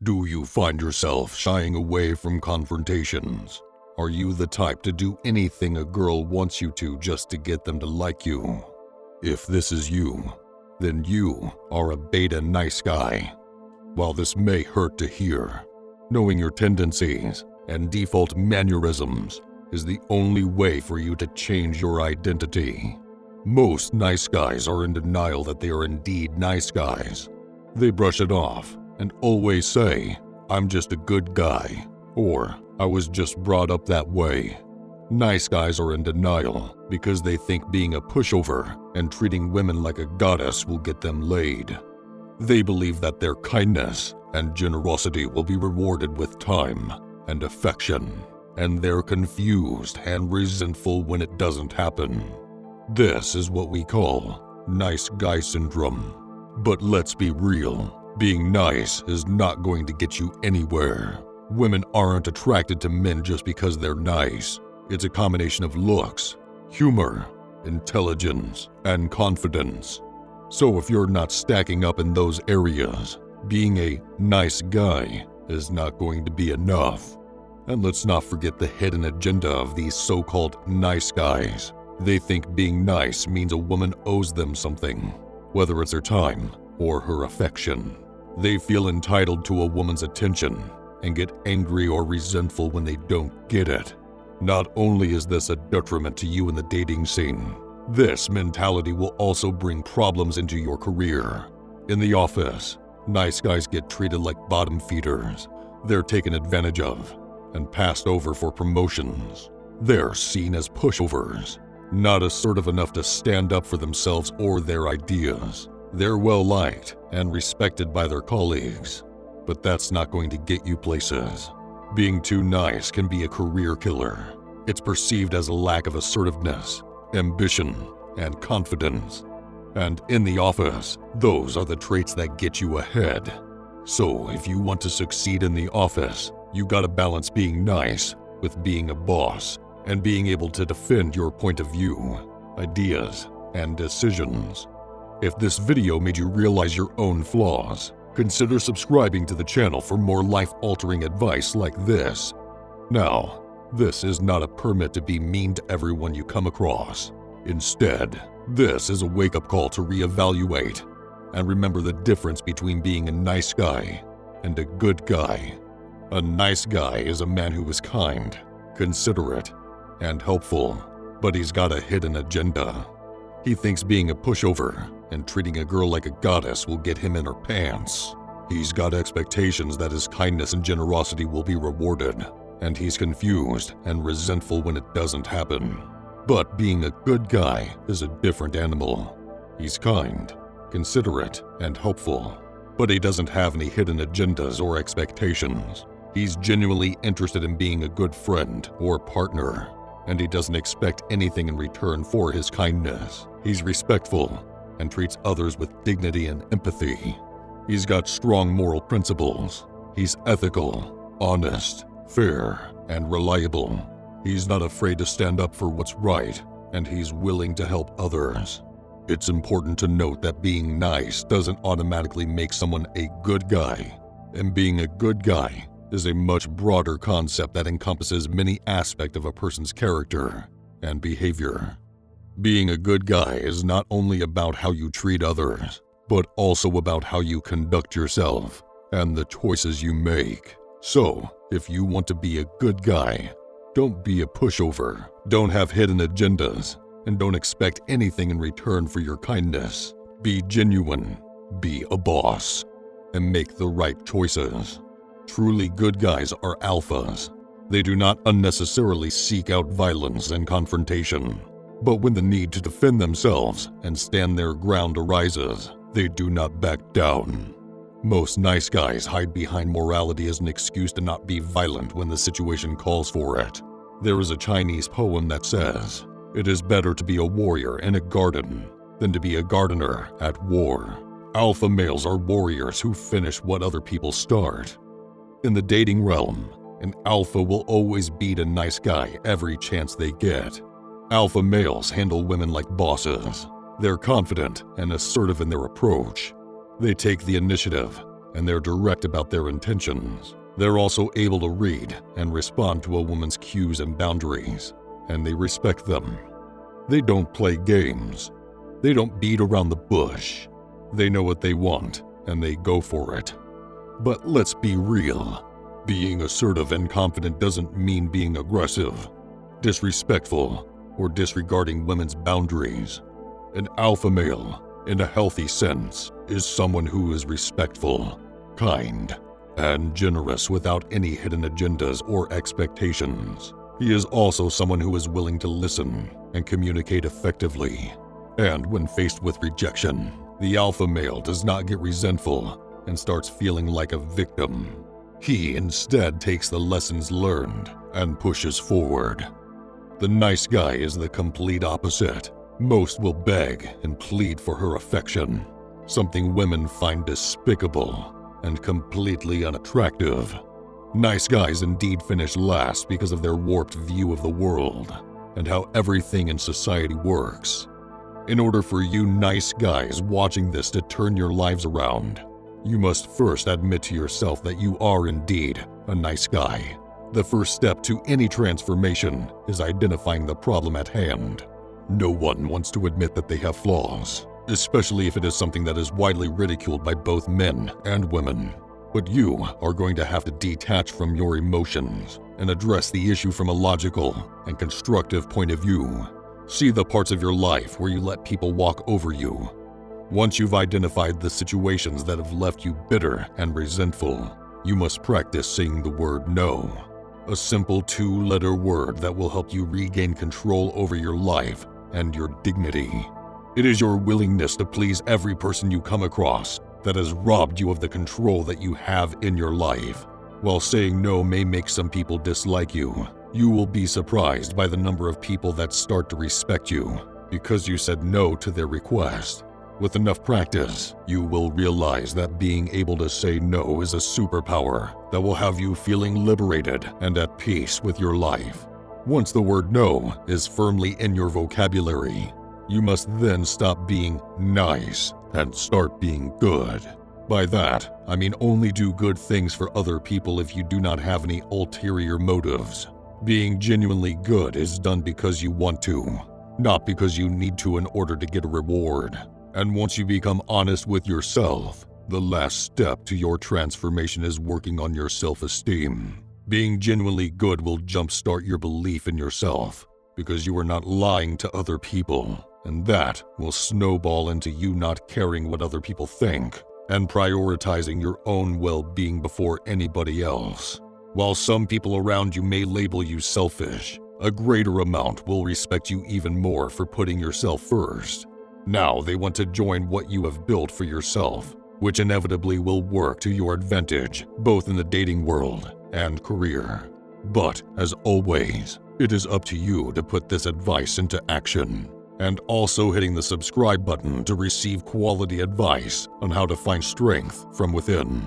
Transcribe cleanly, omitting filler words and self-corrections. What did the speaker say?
Do you find yourself shying away from confrontations? Are you the type to do anything a girl wants you to just to get them to like you? If this is you, then you are a beta nice guy. While this may hurt to hear, knowing your tendencies and default mannerisms is the only way for you to change your identity. Most nice guys are in denial that they are indeed nice guys. They brush it off and always say, "I'm just a good guy," or "I was just brought up that way." Nice guys are in denial because they think being a pushover and treating women like a goddess will get them laid. They believe that their kindness and generosity will be rewarded with time and affection, and they're confused and resentful when it doesn't happen. This is what we call nice guy syndrome. But let's be real, being nice is not going to get you anywhere. Women aren't attracted to men just because they're nice. It's a combination of looks, humor, intelligence, and confidence. So if you're not stacking up in those areas, being a nice guy is not going to be enough. And let's not forget the hidden agenda of these so-called nice guys. They think being nice means a woman owes them something, whether it's her time or her affection. They feel entitled to a woman's attention and get angry or resentful when they don't get it. Not only is this a detriment to you in the dating scene, this mentality will also bring problems into your career. In the office, nice guys get treated like bottom feeders. They're taken advantage of and passed over for promotions. They're seen as pushovers, not assertive enough to stand up for themselves or their ideas. They're well liked and respected by their colleagues, but that's not going to get you places. Being too nice can be a career killer. It's perceived as a lack of assertiveness, ambition, and confidence. And in the office, those are the traits that get you ahead. So if you want to succeed in the office, you gotta balance being nice with being a boss and being able to defend your point of view, ideas, and decisions. If this video made you realize your own flaws, consider subscribing to the channel for more life-altering advice like this. Now, this is not a permit to be mean to everyone you come across. Instead, this is a wake-up call to reevaluate and remember the difference between being a nice guy and a good guy. A nice guy is a man who is kind, considerate, and helpful, but he's got a hidden agenda. He thinks being a pushover and treating a girl like a goddess will get him in her pants. He's got expectations that his kindness and generosity will be rewarded, and he's confused and resentful when it doesn't happen. But being a good guy is a different animal. He's kind, considerate, and helpful, but he doesn't have any hidden agendas or expectations. He's genuinely interested in being a good friend or partner, and he doesn't expect anything in return for his kindness. He's respectful and treats others with dignity and empathy. He's got strong moral principles. He's ethical, honest, fair, and reliable. He's not afraid to stand up for what's right, and he's willing to help others. It's important to note that being nice doesn't automatically make someone a good guy, and being a good guy is a much broader concept that encompasses many aspects of a person's character and behavior. Being a good guy is not only about how you treat others, but also about how you conduct yourself and the choices you make. So, if you want to be a good guy, don't be a pushover, don't have hidden agendas, and don't expect anything in return for your kindness. Be genuine, be a boss, and make the right choices. Truly good guys are alphas. They do not unnecessarily seek out violence and confrontation. But when the need to defend themselves and stand their ground arises, they do not back down. Most nice guys hide behind morality as an excuse to not be violent when the situation calls for it. There is a Chinese poem that says, "It is better to be a warrior in a garden than to be a gardener at war." Alpha males are warriors who finish what other people start. In the dating realm, an alpha will always beat a nice guy every chance they get. Alpha males handle women like bosses. They're confident and assertive in their approach. They take the initiative and they're direct about their intentions. They're also able to read and respond to a woman's cues and boundaries, and they respect them. They don't play games. They don't beat around the bush. They know what they want, and they go for it. But let's be real. Being assertive and confident doesn't mean being aggressive, disrespectful, or disregarding women's boundaries. An alpha male, in a healthy sense, is someone who is respectful, kind, and generous without any hidden agendas or expectations. He is also someone who is willing to listen and communicate effectively. And when faced with rejection, the alpha male does not get resentful and starts feeling like a victim. He instead takes the lessons learned and pushes forward. The nice guy is the complete opposite. Most will beg and plead for her affection, something women find despicable and completely unattractive. Nice guys indeed finish last because of their warped view of the world and how everything in society works. In order for you nice guys watching this to turn your lives around, you must first admit to yourself that you are indeed a nice guy. The first step to any transformation is identifying the problem at hand. No one wants to admit that they have flaws, especially if it is something that is widely ridiculed by both men and women. But you are going to have to detach from your emotions and address the issue from a logical and constructive point of view. See the parts of your life where you let people walk over you. Once you've identified the situations that have left you bitter and resentful, you must practice saying the word no. A simple 2-letter word that will help you regain control over your life and your dignity. It is your willingness to please every person you come across that has robbed you of the control that you have in your life. While saying no may make some people dislike you, you will be surprised by the number of people that start to respect you because you said no to their request. With enough practice, you will realize that being able to say no is a superpower that will have you feeling liberated and at peace with your life. Once the word no is firmly in your vocabulary, you must then stop being nice and start being good. By that, I mean only do good things for other people if you do not have any ulterior motives. Being genuinely good is done because you want to, not because you need to in order to get a reward. And once you become honest with yourself, the last step to your transformation is working on your self-esteem. Being genuinely good will jumpstart your belief in yourself because you are not lying to other people, and that will snowball into you not caring what other people think and prioritizing your own well-being before anybody else. While some people around you may label you selfish, a greater amount will respect you even more for putting yourself first. Now they want to join what you have built for yourself, which inevitably will work to your advantage, both in the dating world and career. But, as always, it is up to you to put this advice into action. And also hitting the subscribe button to receive quality advice on how to find strength from within.